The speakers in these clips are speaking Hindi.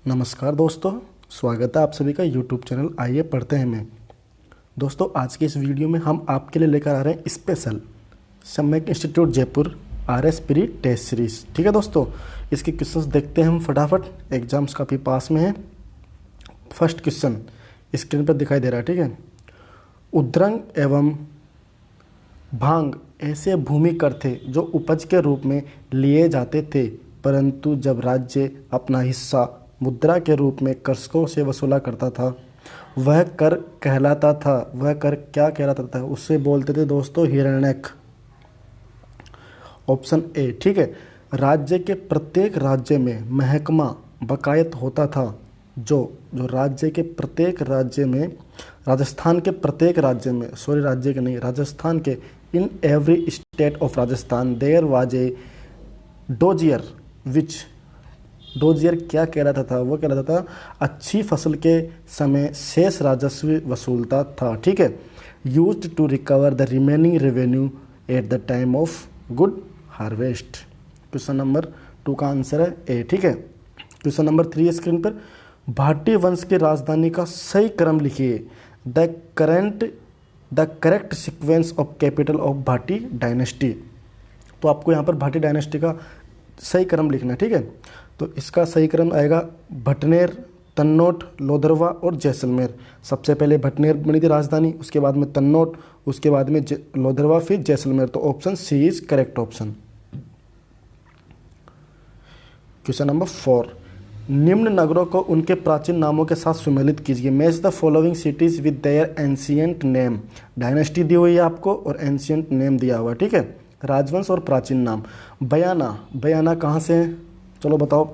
नमस्कार दोस्तों, स्वागत है आप सभी का YouTube चैनल आइए पढ़ते हैं में। दोस्तों आज की इस वीडियो में हम आपके लिए लेकर आ रहे हैं special Samyak institute Jaipur RS pre test series. ठीक है दोस्तों, इसके क्वेश्चंस देखते हैं हम फटाफट, एग्जाम्स काफ़ी पास में है। फर्स्ट क्वेश्चन स्क्रीन पर दिखाई दे रहा है, ठीक है। उद्रंग एवं भांग ऐसे भूमि कर थे जो उपज के रूप में लिए जाते थे, परंतु जब राज्य अपना हिस्सा मुद्रा के रूप में कृषकों से वसूला करता था वह कर कहलाता था। वह कर क्या कहलाता था? उससे बोलते थे दोस्तों हिरण्यक। ऑप्शन ए, ठीक है। राज्य के प्रत्येक राज्य में महकमा बकायत होता था। जो राज्य के प्रत्येक राज्य में, राजस्थान के प्रत्येक राज्य में, राज्य के नहीं, राजस्थान के, in every state of Rajasthan there was a dossier which, dossier क्या कहलाता था? वो कहलाता था अच्छी फसल के समय शेष राजस्व वसूलता था, ठीक है। Used to recover the remaining revenue at the time of good harvest. Question number 2 का आंसर है ए, ठीक है। क्वेश्चन नंबर 3 स्क्रीन पर, भाटी वंश की राजधानी का सही क्रम लिखिए। The correct sequence of capital of Bhati dynasty. तो आपको यहाँ पर भाटी डायनेस्टी का सही क्रम लिखना है, ठीक है। तो इसका सही क्रम आएगा भटनेर, तन्नौट, लोधरवा और जैसलमेर। सबसे पहले भटनेर बनी थी राजधानी, उसके बाद में तन्नौट, उसके बाद में लोधरवा, फिर जैसलमेर। तो option C is correct option. Question number 4, निम्न नगरों को उनके प्राचीन नामों के साथ सुमेलित कीजिए। Match the following cities with their ancient name. Dynasty दी हुई है आपको और एंशियंट नेम दिया हुआ है, ठीक है। राजवंश और प्राचीन नाम। बयाना कहाँ से है? चलो बताओ।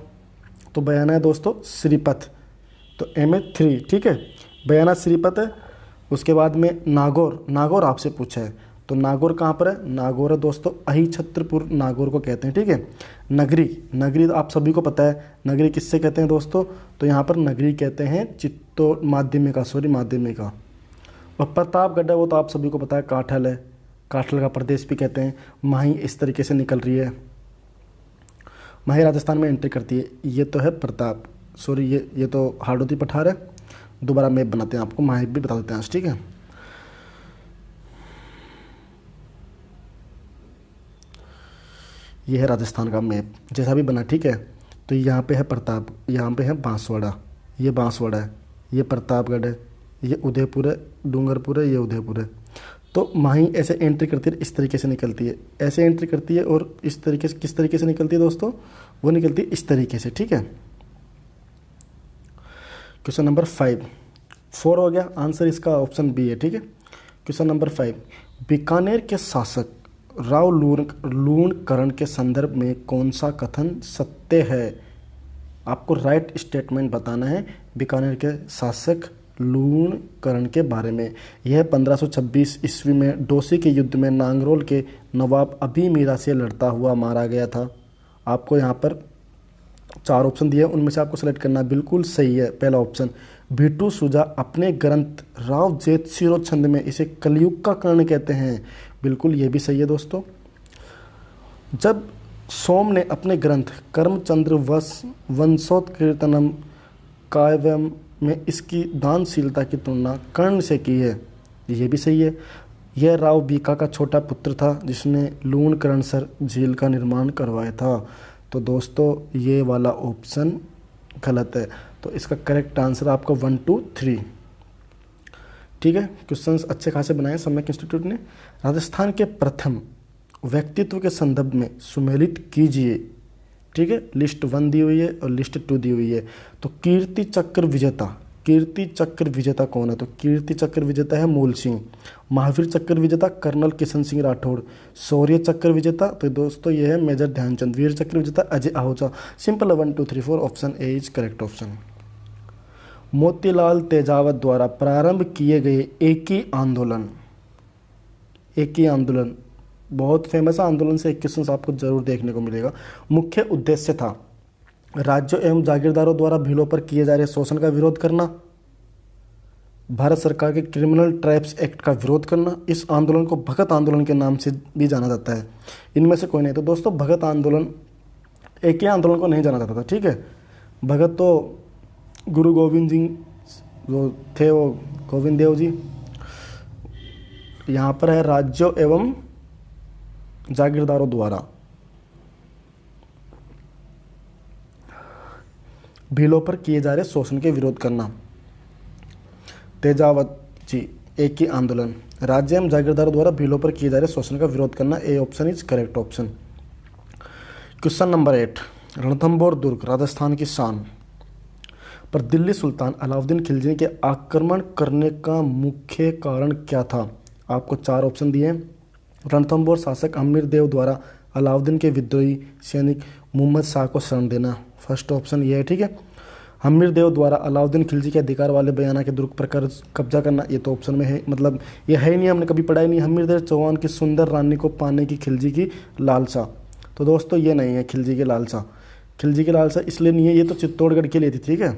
तो बयाना है दोस्तों श्रीपत, तो एम ए 3, ठीक है। बयाना श्रीपत है। उसके बाद में नागौर आपसे पूछा है, तो नागौर कहाँ पर है? नागौर है दोस्तों अहिछत्रपुर, नागौर को कहते हैं, ठीक है। नगरी तो आप सभी को पता है, नगरी किससे कहते हैं दोस्तों? तो यहाँ पर नगरी कहते हैं माध्यमिका। और प्रतापगढ़ है, वो तो आप सभी को पता है, काठल है, काठल का प्रदेश भी कहते हैं। माही इस तरीके से निकल रही है, माही राजस्थान में एंट्री करती है। ये तो है प्रताप, ये तो हाड़ौती पठार है। दोबारा मैप बनाते हैं, आपको माही भी बता देते हैं, ठीक है। ये है राजस्थान का मैप जैसा भी बना, ठीक है। तो यहाँ पे है प्रताप, यहाँ पे है बांसवाड़ा, ये बांसवाड़ा है, ये प्रतापगढ़ है, ये उदयपुर है, डूंगरपुर है, ये उदयपुर है। तो माही ऐसे एंट्री करती है, इस तरीके से निकलती है, ऐसे एंट्री करती है, और इस तरीके से किस तरीके से निकलती है दोस्तों? वो निकलती है इस तरीके से, ठीक है। क्वेश्चन नंबर 4 हो गया, आंसर इसका ऑप्शन बी है, ठीक है। क्वेश्चन नंबर 5, बीकानेर के शासक राव लूणकरण के संदर्भ में कौन सा कथन सत्य है? आपको राइट स्टेटमेंट बताना है बीकानेर के शासक लूणकरण के बारे में। यह 1526 ईस्वी में डोसी के युद्ध में नांगरोल के नवाब अभी मीरा से लड़ता हुआ मारा गया था। आपको यहाँ पर 4 ऑप्शन दिए, उनमें से आपको सेलेक्ट करना बिल्कुल सही है। पहला ऑप्शन, भीटू सुजा अपने ग्रंथ राव जेत सिरो छंद में इसे कलयुग का कर्ण कहते हैं। बिल्कुल ये भी सही है दोस्तों। जब सोम ने अपने ग्रंथ कर्मचंद्र वंशोत्कीर्तनम काव्यम में इसकी दानशीलता की तुलना कर्ण से की है, ये भी सही है। यह राव बीका का छोटा पुत्र था जिसने लूणकरणसर झील का निर्माण करवाया था। तो दोस्तों ये वाला ऑप्शन गलत है, तो इसका करेक्ट आंसर आपका 1, 2, 3, ठीक है। क्वेश्चंस अच्छे खासे बनाए सम्यक इंस्टीट्यूट ने। राजस्थान के प्रथम व्यक्तित्व के संदर्भ में सुमेलित कीजिए, ठीक है। लिस्ट 1 दी हुई है और लिस्ट 2 दी हुई है। तो कीर्ति चक्र विजेता कौन है? तो कीर्ति चक्र विजेता है मूल सिंह। महावीर चक्र विजेता कर्नल किशन सिंह राठौड़। शौर्य चक्र विजेता तो दोस्तों ये है मेजर ध्यानचंद। वीर चक्र विजेता Ajay Ahuja. Simple 1, 2, 3, 4, option A is correct option. Motilal Tejawat द्वारा प्रारंभ किए गए एक ही आंदोलन बहुत फेमस आंदोलन से एक क्वेश्चन आपको जरूर देखने को मिलेगा। मुख्य उद्देश्य था राज्यों एवं जागीरदारों द्वारा भीलों पर किए जा रहे शोषण का विरोध करना, भारत सरकार के क्रिमिनल ट्राइब्स एक्ट का विरोध करना। इस आंदोलन को भगत आंदोलन के नाम से भी जाना जाता है। इनमें से कोई नहीं। तो दोस्तों भगत आंदोलन, एक ही आंदोलन को नहीं जाना जाता था, ठीक है। भगत तो गुरु गोविंद जी जो थे वो गोविंद देव जी। यहाँ पर है राज्यों एवं जागीरदारों द्वारा भीलों पर किए जा रहे शोषण के विरोध करना। तेजावत जी, एक ही आंदोलन। राज्य एवं जागीरदारों द्वारा भीलों पर किए जा रहे शोषण का विरोध करना, A option is correct option. Question number 8, Ranthambore दुर्ग राजस्थान की शान पर दिल्ली सुल्तान अलाउद्दीन खिलजी के आक्रमण करने का मुख्य कारण क्या था? आपको 4 ऑप्शन दिए हैं। रणथंबोर शासक हमीर देव द्वारा अलाउद्दीन के विद्रोही सैनिक मुहम्मद शाह को शरण देना, फर्स्ट ऑप्शन ये है, ठीक है। हमीर देव द्वारा अलाउद्दीन खिलजी के अधिकार वाले बयाना के दुर्ग पर कब्जा करना, ये तो ऑप्शन में है, मतलब ये है ही नहीं, हमने कभी पढ़ा ही नहीं। हमीर देव चौहान की सुंदर रानी को पाने की खिलजी की लालसा, तो दोस्तों ये नहीं है खिलजी की लालसा। खिलजी की लालसा इसलिए नहीं है, ये तो चित्तौड़गढ़ के लिए थी, ठीक है।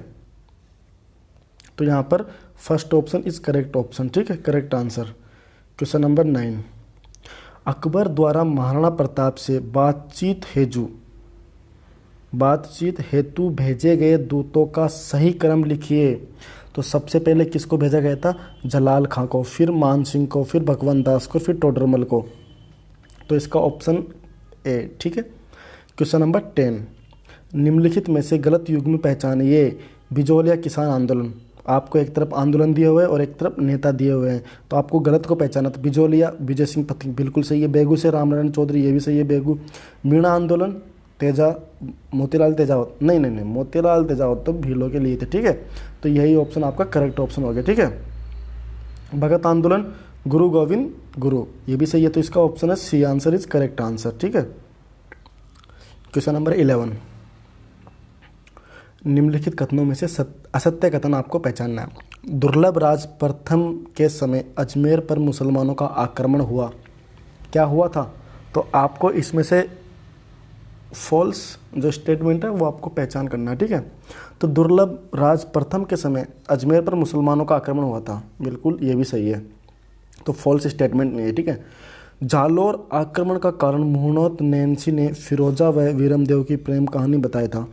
तो यहाँ पर first option is correct option, ठीक है, correct answer. Question number 9, Akbar द्वारा महाराणा प्रताप से बातचीत हेतु भेजे गए दूतों का सही क्रम लिखिए। तो सबसे पहले किसको भेजा गया था? जलाल खां को, फिर मान सिंह को, फिर भगवंत दास को, फिर टोडरमल को। तो इसका ऑप्शन ए, ठीक है। क्वेश्चन नंबर 10, निम्नलिखित में से गलत युग्म पहचानिए। बिजोलिया किसान आंदोलन, आपको एक तरफ आंदोलन दिए हुए हैं और एक तरफ नेता दिए हुए हैं, तो आपको गलत को पहचाना। तो बिजोलिया विजय सिंह पथिक बिल्कुल सही है। बेगू से रामनारायण चौधरी, ये भी सही है बेगू। मीणा आंदोलन मोतीलाल तेजावत, नहीं, मोतीलाल तेजावत तो भीलों के लिए थे, ठीक है। तो यही ऑप्शन आपका करेक्ट ऑप्शन हो गया, ठीक है। भगत आंदोलन गुरु गोविंद गुरु, ये भी सही है। तो इसका ऑप्शन है सी, आंसर इज करेक्ट आंसर, ठीक है। क्वेश्चन नंबर 11, निम्नलिखित कथनों में से असत्य कथन आपको पहचानना है। दुर्लभ राज प्रथम के समय अजमेर पर मुसलमानों का आक्रमण हुआ, क्या हुआ था? तो आपको इसमें से फॉल्स जो स्टेटमेंट है वो आपको पहचान करना है, ठीक है। तो दुर्लभ राज प्रथम के समय अजमेर पर मुसलमानों का आक्रमण हुआ था, बिल्कुल ये भी सही है। तो फॉल्स स्टेटमेंट नहीं है, ठीक है। जालोर आक्रमण का कारण मुहनोत नैन्सी ने फिरोजा व वीरमदेव की प्रेम कहानी बताया था,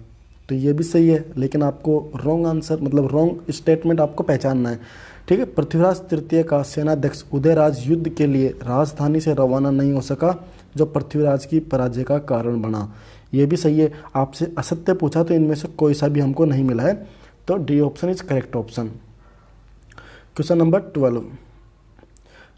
तो ये भी सही है। लेकिन आपको रॉन्ग आंसर, मतलब रॉन्ग स्टेटमेंट आपको पहचानना है, ठीक है। पृथ्वीराज तृतीय का सेनाध्यक्ष उदयराज युद्ध के लिए राजधानी से रवाना नहीं हो सका, जो पृथ्वीराज की पराजय का कारण बना, ये भी सही है। आपसे असत्य पूछा तो इनमें से कोई सा भी हमको नहीं मिला है, तो D option is correct option. Question number 12,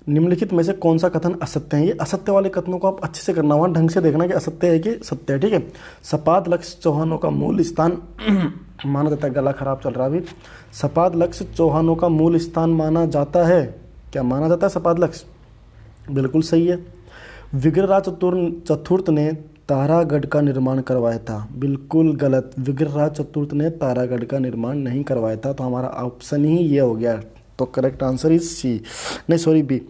निम्नलिखित में से कौन सा कथन असत्य है? ये असत्य वाले कथनों को आप अच्छे से करना, वहाँ ढंग से देखना कि असत्य है कि सत्य है, ठीक है। सपाद लक्ष्य चौहानों का मूल स्थान माना जाता है, गला खराब चल रहा अभी। सपाद लक्ष्य चौहानों का मूल स्थान माना जाता है, क्या माना जाता है सपाद लक्ष्य? बिल्कुल सही है। विग्रहराज चतुर्थ ने तारागढ़ का निर्माण करवाया था, बिल्कुल गलत। विग्रहराज चतुर्थ ने तारागढ़ का निर्माण नहीं करवाया था, तो हमारा ऑप्शन ही ये हो गया। तो करेक्ट आंसर इज सी, नहीं सॉरी बी,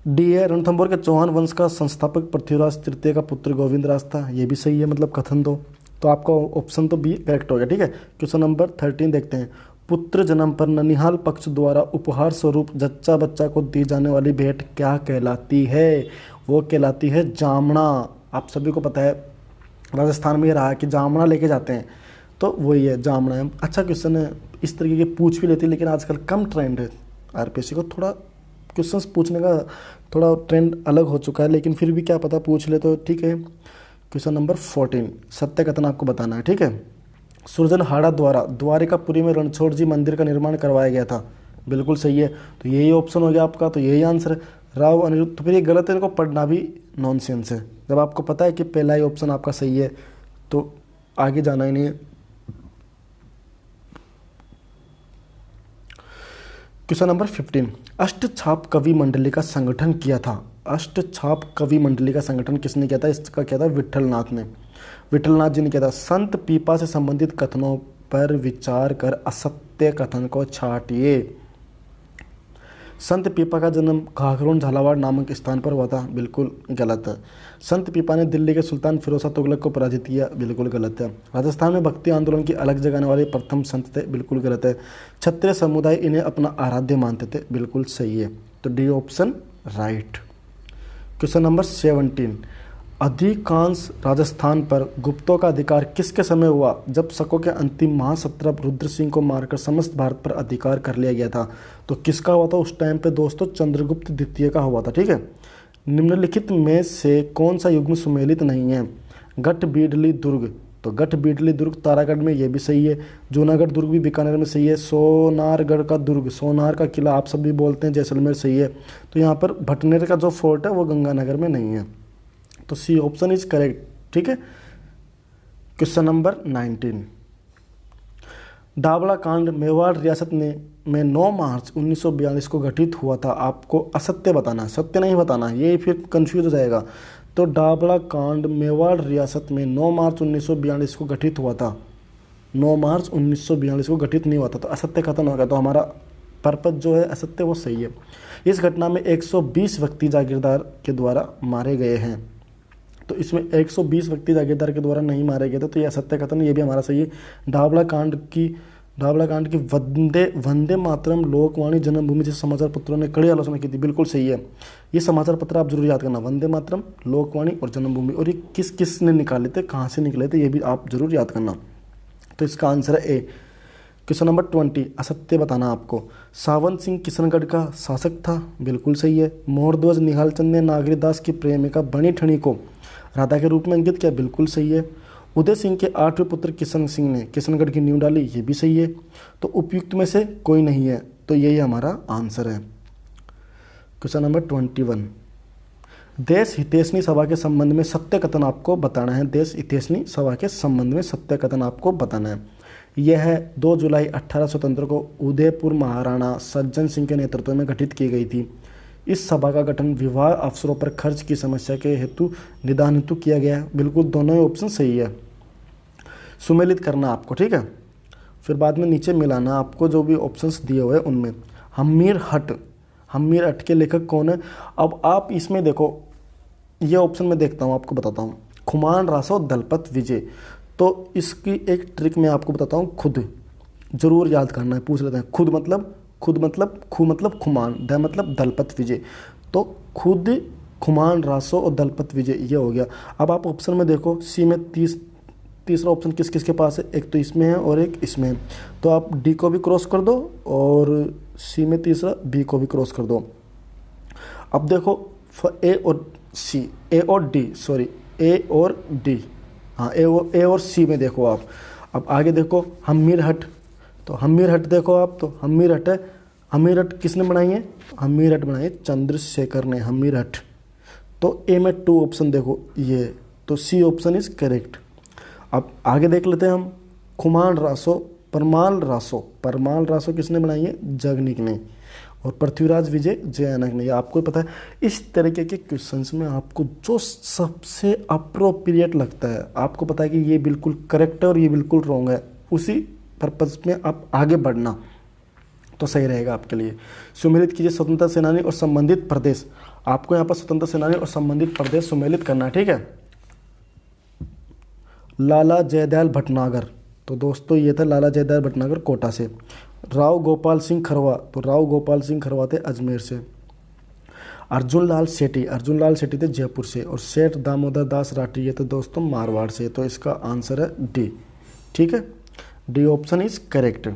डी है। रणथंभौर के चौहान वंश का संस्थापक पृथ्वीराज तृतीय का पुत्र गोविंद राज था, ये भी सही है, मतलब कथन दो। तो आपका ऑप्शन तो बी करेक्ट हो गया, ठीक है। क्वेश्चन नंबर 13 देखते हैं। पुत्र जन्म पर ननिहाल पक्ष द्वारा उपहार स्वरूप जच्चा बच्चा को दी जाने वाली भेंट क्या कहलाती है? वो कहलाती है जामना। आप सभी को पता है राजस्थान में ये रहा है कि जामना लेके जाते हैं, तो वही है जामना है। अच्छा क्वेश्चन है, इस तरीके के पूछ भी लेती है, लेकिन आजकल कम ट्रेंड है आरपीएससी को, थोड़ा क्वेश्चंस पूछने का थोड़ा ट्रेंड अलग हो चुका है, लेकिन फिर भी क्या पता पूछ ले तो ठीक है। क्वेश्चन नंबर 14, सत्य कथन आपको बताना है, ठीक है। सुरजनहाड़ा द्वारा द्वारिकापुरी में रणछोड़ जी मंदिर का निर्माण करवाया गया था, बिल्कुल सही है। तो यही ऑप्शन हो गया आपका, तो यही आंसर है। राव अनिरुद्ध, तो फिर ये गलत है, इनको पढ़ना भी नॉनसेंस है। जब आपको पता है कि पहला ही ऑप्शन आपका सही है तो आगे जाना ही नहीं है। क्वेश्चन नंबर 15, अष्टछाप कवि मंडली का संगठन किया था। अष्टछाप कवि मंडली का संगठन किसने किया था? इसका किया था विठलनाथ ने, विठलनाथ जी ने किया था। संत पीपा से संबंधित कथनों पर विचार कर असत्य कथन को छांटिए। संत पीपा का जन्म घाघरोन झालावाड़ नामक स्थान पर हुआ था, बिल्कुल गलत है। संत पीपा ने दिल्ली के सुल्तान फिरोज शाह तुगलक को पराजित किया, बिल्कुल गलत है। राजस्थान में भक्ति आंदोलन की अलग जगाने वाले प्रथम संत थे, बिल्कुल गलत है। क्षत्रिय समुदाय इन्हें अपना आराध्य मानते थे, बिल्कुल सही है। तो D option right. Question number 17, अधिकांश राजस्थान पर गुप्तों का अधिकार किसके समय हुआ? जब शकों के अंतिम महासत्रप रुद्र सिंह को मारकर समस्त भारत पर अधिकार कर लिया गया था। तो किसका हुआ था उस टाइम पे दोस्तों? चंद्रगुप्त द्वितीय का हुआ था। ठीक है। निम्नलिखित में से कौन सा युग्म सुमेलित नहीं है? गढ़ बीडली दुर्ग, तो गढ़ बीडली दुर्ग तारागढ़ में, ये भी सही है। जूनागढ़ दुर्ग भी बीकानेर में सही है। सोनारगढ़ का दुर्ग, सोनार का किला आप सब भी बोलते हैं, जैसलमेर सही है। तो यहाँ पर भटनेर का जो फोर्ट है वो गंगानगर में नहीं है। तो सी ऑप्शन इज करेक्ट। ठीक है। क्वेश्चन नंबर 19, डाबला कांड मेवाड़ रियासत में 9 मार्च 1942 को गठित हुआ था। आपको असत्य बताना है, सत्य नहीं बताना है, ये फिर कंफ्यूज हो जाएगा। तो डाबला कांड मेवाड़ रियासत में 9 मार्च 1942 को गठित हुआ था। 9 मार्च 1942 को गठित नहीं हुआ था, तो असत्य खत्म हो गया। तो हमारा पर्पज जो है असत्य वो सही है। इस घटना में 120 व्यक्ति जागीरदार के द्वारा मारे गए हैं। तो इसमें 120 व्यक्ति जागीरदार के द्वारा नहीं मारे गए थे, तो ये असत्य कथन, ये भी हमारा सही है। डाबला कांड की वंदे मातरम लोकवाणी जन्मभूमि जैसे समाचार पत्रों ने कड़ी आलोचना की थी, बिल्कुल सही है। ये समाचार पत्र आप जरूर याद करना, वंदे मातरम, लोकवाणी और जन्मभूमि। और ये किस किस ने निकाले थे, कहाँ से निकले थे, ये भी आप जरूर याद करना। तो इसका आंसर है ए। क्वेश्चन नंबर 20, असत्य बताना आपको। सावंत सिंह किशनगढ़ का शासक था, बिल्कुल सही है। मोहरध्वज निहाल चंद ने नागरीदास की प्रेमिका बनी ठणी को राधा के रूप में अंकित किया, बिल्कुल सही है। उदय सिंह के 8वें पुत्र किशन सिंह ने किशनगढ़ की नींव डाली, ये भी सही है। तो उपयुक्त में से कोई नहीं है, तो यही हमारा आंसर है। क्वेश्चन नंबर 21, देश हितैषणी सभा के संबंध में सत्य कथन आपको बताना है। देश हितैषणी सभा के संबंध में सत्य कथन आपको बताना है। यह 2 जुलाई 1817 को उदयपुर महाराणा सज्जन सिंह के नेतृत्व में गठित की गई थी। इस सभा का गठन विवाह अवसरों पर खर्च की समस्या के हेतु निदान हेतु किया गया है, बिल्कुल दोनों ही ऑप्शन सही है। सुमेलित करना आपको, ठीक है। फिर बाद में नीचे मिलाना आपको जो भी ऑप्शंस दिए हुए हैं उनमें। हम्मीर हट के लेखक कौन है? अब आप इसमें देखो, ये ऑप्शन में देखता हूँ, आपको बताता हूँ। खुमान रासो दलपत विजय। तो इसकी एक ट्रिक मैं आपको बताता हूँ, खुद जरूर याद करना है, पूछ लेते हैं। खुद मतलब खू मतलब खुमान, द मतलब दलपत विजय। तो खुद, खुमान रासो और दलपत विजय, ये हो गया। अब आप ऑप्शन में देखो, सी में तीसरा ऑप्शन किस किस के पास है? एक तो इसमें है और एक इसमें है। तो आप डी को भी क्रॉस कर दो और सी में तीसरा बी को भी क्रॉस कर दो। अब देखो ए और डी, हाँ ए और सी में देखो आप। अब आगे देखो हम्मीर हट, तो हम्मीर हट देखो आप, तो हम्मीर हट है। हम्मीर हट किसने बनाई है? हम्मीर हट बनाई है चंद्रशेखर ने, हम्मीर हट। तो ए में 2 ऑप्शन देखो ये, तो सी ऑप्शन इज करेक्ट। अब आगे देख लेते हैं हम, खुमान रासो, परमाल रासो किसने बनाई है? जगनिक ने। और पृथ्वीराज विजय जयानक ने, आपको पता है। इस तरीके के क्वेश्चंस में आपको जो सबसे अप्रोप्रिएट लगता है, आपको पता है कि ये बिल्कुल करेक्ट है और ये बिल्कुल रॉन्ग है, उसी पर्पज में आप आगे बढ़ना तो सही रहेगा आपके लिए। सुमेलित कीजिए स्वतंत्रता सेनानी और संबंधित प्रदेश। आपको यहाँ पर स्वतंत्रता सेनानी और संबंधित प्रदेश सुमेलित करना है, ठीक है। लाला जयदयाल भटनागर, तो दोस्तों ये था लाला जयदयाल भटनागर कोटा से। राव गोपाल सिंह खरवा, तो राव गोपाल सिंह खरवा थे अजमेर से। अर्जुन लाल सेठी थे जयपुर से। और सेठ दामोदर दास राठी, ये थे दोस्तों मारवाड़ से। तो इसका आंसर है डी, ठीक है। D option is correct.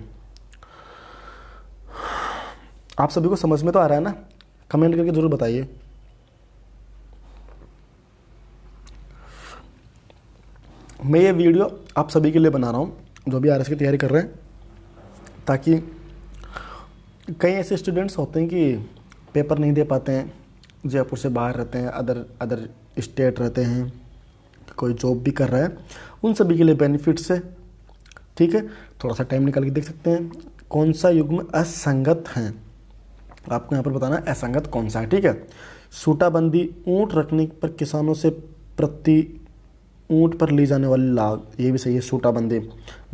आप सभी को समझ में तो आ रहा है ना? कमेंट करके जरूर बताइए। मैं ये वीडियो आप सभी के लिए बना रहा हूँ जो भी आरएस की तैयारी कर रहे हैं, ताकि कई ऐसे स्टूडेंट्स होते हैं कि पेपर नहीं दे पाते हैं, जयपुर से बाहर रहते हैं, अदर स्टेट रहते हैं, कोई जॉब भी कर रहा है, उन सभी के लिए बेनिफिट्स है, ठीक है। थोड़ा सा टाइम निकाल के देख सकते हैं कौन सा युग्म असंगत है। आपको यहाँ पर बताना है असंगत कौन सा है, ठीक है। सूटाबंदी, ऊँट रखने पर किसानों से प्रति ऊँट पर ली जाने वाली लाग, ये भी सही है, सूटाबंदी।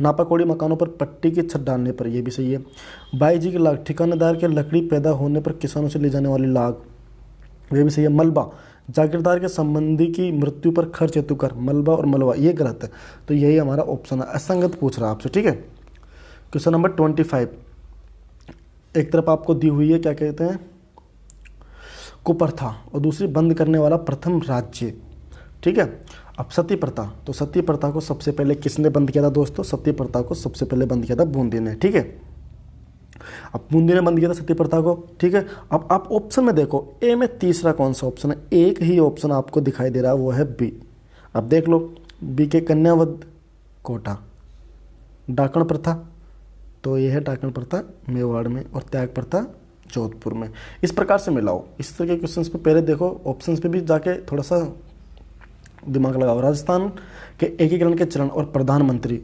नापाकोड़ी मकानों पर पट्टी की छत डालने पर, ये भी सही है। बाई जी की लाग, ठिकानेदार के लकड़ी पैदा होने पर किसानों से ली जाने वाली लाग, ये भी सही है। मलबा, जागीरदार के संबंधी की मृत्यु पर खर्च हेतु कर, मलबा और मलबा, ये गलत है। तो यही हमारा ऑप्शन है, असंगत पूछ रहा है आपसे, ठीक है। क्वेश्चन नंबर 25, एक तरफ आपको दी हुई है, क्या कहते हैं, कुप्रथा, और दूसरी बंद करने वाला प्रथम राज्य, ठीक है। अब सती प्रथा, तो सती प्रथा को सबसे पहले किसने बंद किया था दोस्तों? सती प्रथा को सबसे पहले बंद किया था बूंदी ने, ठीक है। अब बूंदी ने बंद किया था सती प्रथा को, ठीक है। अब आप ऑप्शन में देखो, ए में तीसरा कौन सा ऑप्शन है? एक ही ऑप्शन आपको दिखाई दे रहा है, वो है बी। अब देख लो, बी के कन्यावध कोटा, डाकण प्रथा, तो ये है डाकण प्रथा मेवाड़ में, और त्याग प्रथा जोधपुर में। इस प्रकार से मिलाओ। इस तरह के क्वेश्चंस पे पहले देखो, ऑप्शंस पे भी जाके थोड़ा सा दिमाग लगाओ। राजस्थान के एकीकरण के चरण और प्रधानमंत्री,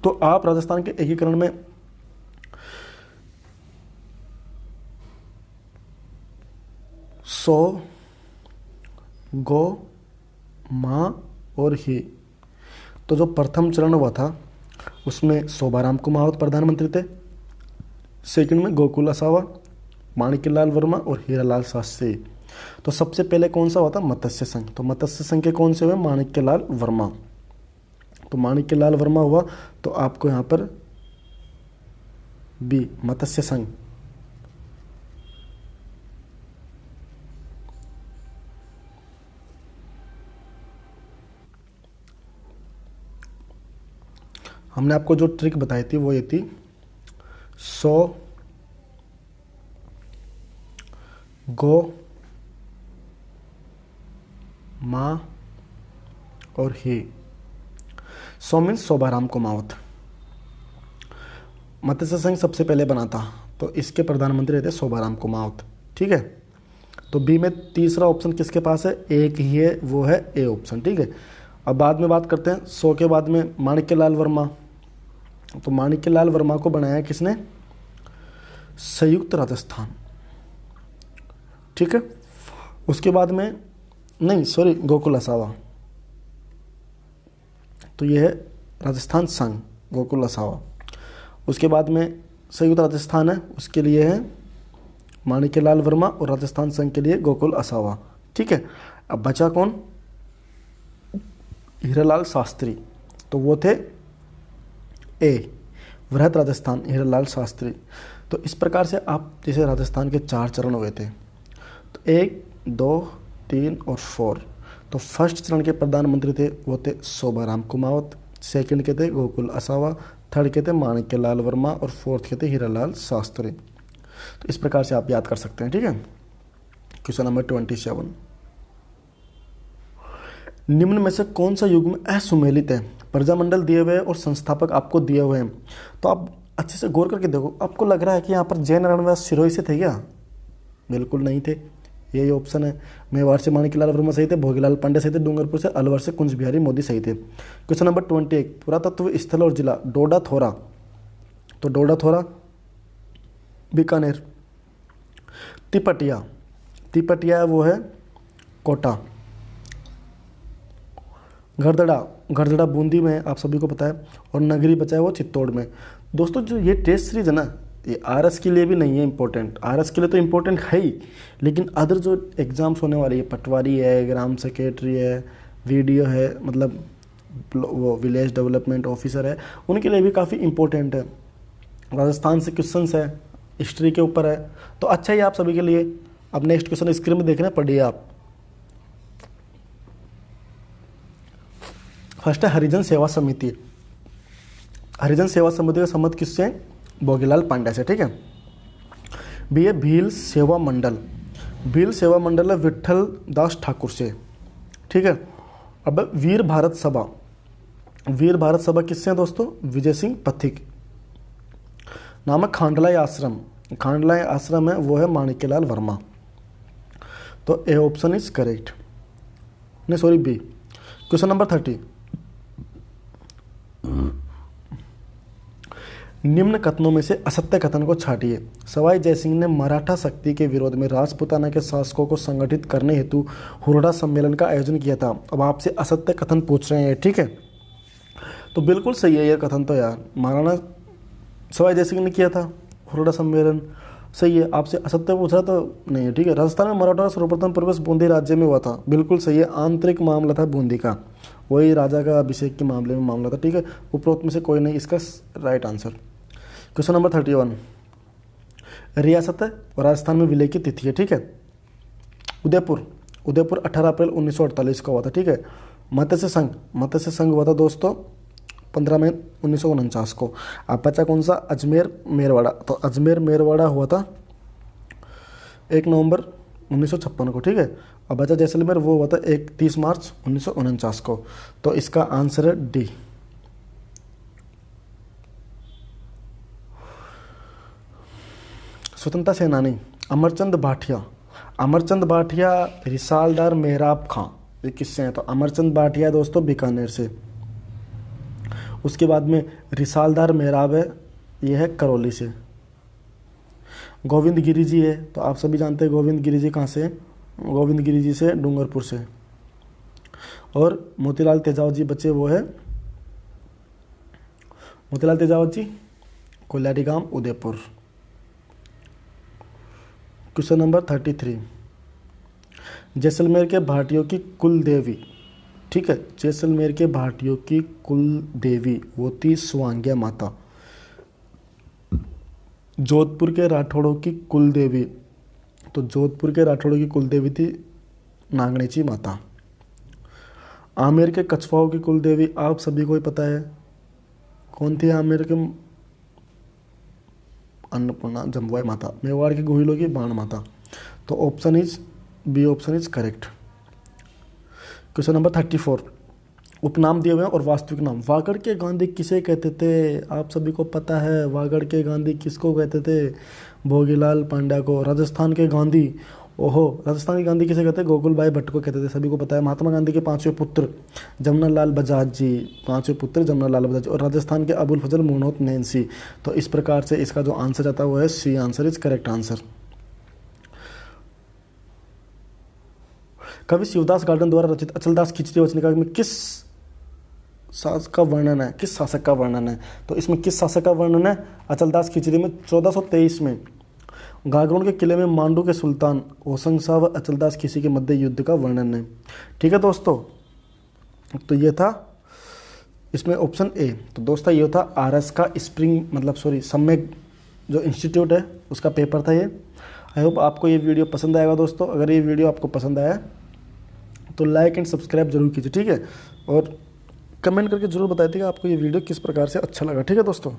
तो आप राजस्थान के एकीकरण में सो, गो, माँ और ही, तो जो प्रथम चरण हुआ था उसमें शोभाराम कुमावत प्रधानमंत्री थे, सेकंड में गोकुल असावा, माणिक्यलाल वर्मा और हीरालाल शास्त्री। तो सबसे पहले कौन सा हुआ था? मत्स्य संघ। तो मत्स्य संघ के कौन से हुए? माणिक्यलाल वर्मा। तो माणिक्यलाल वर्मा हुआ, तो आपको यहाँ पर बी मत्स्य संघ। हमने आपको जो ट्रिक बताई थी वो ये थी, सो, गो, माँ और ही। सो मीन्स शोभाराम कुमावत। मत्स्य संघ सबसे पहले बना था, तो इसके प्रधानमंत्री थे शोभाराम कुमावत, ठीक है। तो बी में तीसरा ऑप्शन किसके पास है? एक ही है, वो है ए ऑप्शन, ठीक है। अब बाद में बात करते हैं, सो के बाद में माणिक्यलाल वर्मा। तो माणिक्यलाल वर्मा को बनाया किसने? संयुक्त राजस्थान, ठीक है। उसके बाद में नहीं, सॉरी, गोकुल असावा। तो यह है राजस्थान संघ, गोकुल असावा। उसके बाद में संयुक्त राजस्थान है, उसके लिए है माणिक्यलाल वर्मा, और राजस्थान संघ के लिए गोकुल असावा, ठीक है। अब बचा कौन? हीरालाल शास्त्री। तो वो थे ए वृहत राजस्थान, हीरालाल शास्त्री। तो इस प्रकार से आप, जैसे राजस्थान के 4 चरण हुए थे, तो 1, 2, 3 और 4। तो फर्स्ट चरण के प्रधानमंत्री थे वो थे शोभाराम कुमावत, सेकंड के थे गोकुल असावा, थर्ड के थे माणिक्यलाल वर्मा, और फोर्थ के थे हीरालाल शास्त्री। तो इस प्रकार से आप याद कर सकते हैं, ठीक है। क्वेश्चन नंबर 27, निम्न में से कौन सा युग्म असुमेलित है? प्रजामंडल दिए हुए और संस्थापक आपको दिए हुए हैं, तो आप अच्छे से गौर करके देखो। आपको लग रहा है कि यहाँ पर जयनारायण व्यास सिरोही से थे क्या? बिल्कुल नहीं थे, यही ऑप्शन है। मेवाड़ से माणिक्यलाल वर्मा सही थे, भोगीलाल पांडे सही थे, डूंगरपुर से, अलवर से कुंज बिहारी मोदी सही थे। क्वेश्चन नंबर 21, पुरातत्व स्थल और जिला डोडा थोरा। तो डोडा थोरा बीकानेर। तिपटिया, तिपटिया वो है कोटा। गरदड़ा, गरदड़ा बूंदी में, आप सभी को पता है। और नगरी बचा है वो चित्तौड़ में। दोस्तों जो ये टेस्ट सीरीज है ना, ये आरएस के लिए भी नहीं है इंपॉर्टेंट, आरएस के लिए तो इंपॉर्टेंट है ही, लेकिन अदर जो एग्जाम्स होने वाली है, पटवारी है, ग्राम सेक्रेटरी है, वीडियो है, मतलब वो विलेज डेवलपमेंट ऑफिसर है, उनके लिए भी काफ़ी इंपॉर्टेंट है। राजस्थान से क्वेश्चंस है, हिस्ट्री के ऊपर है, तो अच्छा ही आप सभी के लिए। अब नेक्स्ट क्वेश्चन स्क्रीन में देख रहे हैं, पढ़िए आप। फर्स्ट है हरिजन सेवा समिति। हरिजन सेवा समिति का संबंध किससे? भोगीलाल पांड्या से, ठीक है। बी है भील सेवा मंडल। भील सेवा मंडल है विठल दास ठाकुर से, ठीक है। अब वीर भारत सभा। वीर भारत सभा किससे है दोस्तों? विजय सिंह पथिक। नाम है खांडलाई आश्रम। खांडलाई आश्रम है वो है माणिक्यलाल वर्मा। तो ए ऑप्शन इज करेक्ट, नहीं सॉरी बी। क्वेश्चन नंबर 30, निम्न कथनों में से असत्य कथन को छाटिए। सवाई जयसिंह ने मराठा शक्ति के विरोध में राजपूताना के शासकों को संगठित करने हेतु हुरडा सम्मेलन का आयोजन किया था। अब आपसे असत्य कथन पूछ रहे हैं, ठीक है। तो बिल्कुल सही है ये कथन, तो यार महाराणा सवाई जयसिंह ने किया था हुरडा सम्मेलन, सही है। आपसे असत्य पूछा तो नहीं है, ठीक है। राजस्थान में मराठा सर्वप्रथम प्रवेश बूंदी राज्य में हुआ था, बिल्कुल सही है। आंतरिक मामला था बूंदी का, वही राजा का अभिषेक के मामले में मामला था, ठीक है। उपरोक्त में से कोई नहीं इसका राइट आंसर। क्वेश्चन नंबर 31, रियासत है और राजस्थान में विलय की तिथि है, ठीक है। उदयपुर, उदयपुर 18 अप्रैल 1948 को हुआ था, ठीक है। मत्स्य संघ हुआ था दोस्तों 15 मई 1949 को। अब बचा कौन सा, अजमेर मेरवाड़ा। तो अजमेर मेरवाड़ा हुआ था 1 नवंबर 1956 को, ठीक है। अब बचा जैसलमेर, वो हुआ था 30 मार्च 1949 को। तो इसका आंसर है डी। स्वतंत्रता सेनानी अमरचंद भाटिया, रिसालदार मेहराब खां, ये किससे हैं, तो अमरचंद भाटिया दोस्तों बीकानेर से। उसके बाद में रिसालदार मेहराब है, ये है करौली से। गोविंद गिरी जी है, तो आप सभी जानते हैं गोविंद गिरी जी कहाँ से हैं, गोविंद गिरी जी से डूंगरपुर से। और मोतीलाल तेजावत जी बच्चे, वो है मोतीलाल तेजावत जी कोल्हाटी गांव उदयपुर। क्वेश्चन नंबर 33, जैसलमेर के भाटियों की कुल देवी, ठीक है, जैसलमेर के भाटियों की कुल देवी वो थी स्वांग्या माता। जोधपुर के राठौड़ों की कुल देवी, तो जोधपुर के राठौड़ों की कुल देवी थी नागणेची माता। आमेर के कछवाओं की कुल देवी आप सभी को ही पता है, कौन थी आमेर के, अन्नपूर्णा जम्बुआई माता। मेवाड़ के गोहिलों की बाण माता। तो option is B, option is correct. Question number 34, उपनाम दिए हुए हैं और वास्तविक नाम। वागड़ के गांधी किसे कहते थे, आप सभी को पता है वागड़ के गांधी किसको कहते थे, भोगीलाल पांड्या को। राजस्थान के गांधी, राजस्थान के गांधी किसे कहते हैं, गोकुल भाई भट्ट को कहते थे, सभी को पता है। महात्मा गांधी के 5वें पुत्र जमनालाल बजाज जी, 5वें पुत्र जमनालाल बजाज। और राजस्थान के अबुल फजल मोहम्मद नैन्सी। तो इस प्रकार से इसका जो आंसर जाता है वो है सी, आंसर इज करेक्ट आंसर। कवि शिवदास गार्डन द्वारा रचित अचलदास खिचड़ी वचनिका में किस शासक का वर्णन है, किस शासक का वर्णन है, तो इसमें किस शासक का वर्णन है, अचलदास खिचड़ी में 1423 में गागरोन के किले में मांडू के सुल्तान होशंग शाह व अचलदास खिची के मध्य युद्ध का वर्णन है, ठीक है दोस्तों। तो ये था इसमें ऑप्शन ए। तो दोस्तों ये था आरएस का सम्यक जो इंस्टीट्यूट है उसका पेपर था ये। आई होप आपको ये वीडियो पसंद आएगा दोस्तों। अगर ये वीडियो आपको पसंद आया तो लाइक एंड सब्सक्राइब जरूर कीजिए, ठीक है। और कमेंट करके जरूर बताइए आपको ये वीडियो किस प्रकार से अच्छा लगा, ठीक है दोस्तों।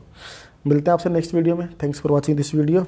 मिलते हैं आपसे नेक्स्ट वीडियो में। Thanks for watching this video.